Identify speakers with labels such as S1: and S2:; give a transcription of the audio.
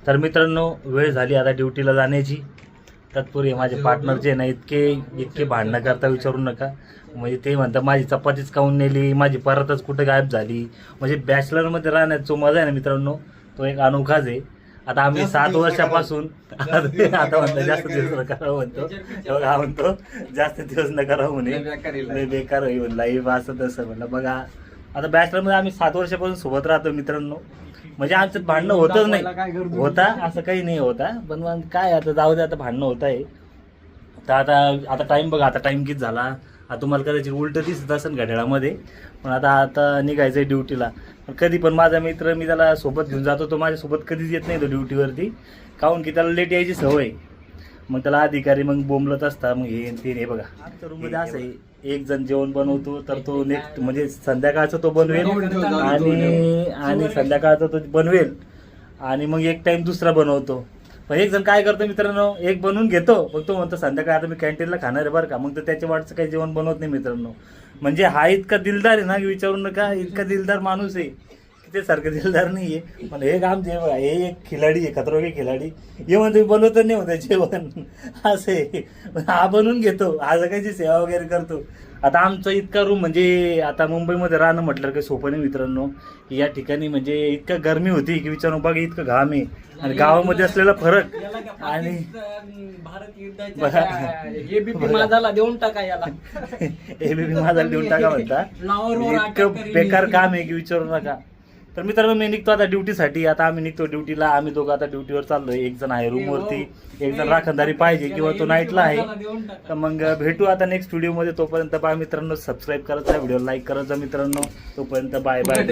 S1: तर मित्रांनो वेळ झाली आता ड्युटीला जाण्याची. तत्पूर्वी माझे पार्टनर जे ना इतके भांडणं करता विचारू नका. म्हणजे ते म्हणतात माझी चपातीच खाऊन नेली, माझी परतच कुठं गायब झाली. म्हणजे बॅचलरमध्ये राहण्यात जो मजा आहे ना मित्रांनो तो एक अनोखाच आहे. आता आम्ही 7 वर्षापासून आता म्हणतो जास्त दिवस न करावं म्हणतो, हा म्हणतो जास्त दिवस न करावं म्हणे बेकार होईल लाईफ असं तसं. म्हणलं बघा आता बॅचलरमध्ये आम्ही 7 वर्षापासून सोबत राहतो मित्रांनो. म्हणजे आमच्यात भांडणं होतच नाही, होता असं काही नाही होता. पण मग काय आता जाऊ दे, आता भांडणं होत आहे. तर आता टाईम बघा, आता टाईम किती झाला. आता तुम्हाला कदाचित उलटं दिसत असेल घड्याळामध्ये. पण आता निघायचं आहे ड्युटीला. पण कधी पण माझा मित्र मी त्याला सोबत घेऊन जातो, तो माझ्यासोबत कधीच येत नाही तो ड्युटीवरती. काहून की त्याला लेट यायची सवय. मग त्याला अधिकारी मग बोंबलत असतात. मग हे बघा आमच्या रूममध्ये असं आहे, एक जण जेवण बनवतो तर तो नेक्स्ट म्हणजे संध्याकाळचं तो बनवेल आणि संध्याकाळचं तो बनवेल आणि मग एक टाइम दुसरा बनवतो. पण एक जण काय करतो मित्रांनो, एक बनवून घेतो मग तो म्हणतो संध्याकाळी आता मी कॅन्टीनला खाणार आहे बरं का. मग तर त्याच्या वाटचं काही जेवण बनवत नाही मित्रांनो. म्हणजे हा इतका दिलदार आहे ना की विचारू नका, इतका दिलदार माणूस आहे की ते सारखं दिलदार नाही आहे. पण हे काम जे बघा, हे एक खिलाडी आहे, खतरोगे खिलाडी. हे म्हणतो बनवत नाही म्हणतो जेवण असं आहे. हा बनवून घेतो, हा सगळ्याची सेवा वगैरे करतो. आता आमचं इतका रूम म्हणजे आता मुंबईमध्ये राहणं म्हटलं काही सोपं नाही मित्रांनो. या ठिकाणी म्हणजे इतकं गरमी होती की विचारू बघा, इतकं घाम आहे आणि गावामध्ये असलेला फरक. आणि
S2: एबीपी माझाला देऊन टाका याला,
S1: एबीपी माझाला देऊन टाका म्हणता. इतकं बेकार काम आहे की विचारू नका. तर मित्रांनो मी निघतो आता ड्युटीसाठी. आता आम्ही निघतो ड्युटीला, आम्ही दोघं आता ड्युटीवर चाललोय. एक जण आहे रूमवरती, एक जण राखणदारी पाहिजे किंवा तो नाईटला आहे. तर मग भेटू आता नेक्स्ट व्हिडिओमध्ये. तोपर्यंत बाय मित्रांनो, सबस्क्राईब करायचा, व्हिडिओ लाईक करायचा मित्रांनो. तोपर्यंत बाय बाय.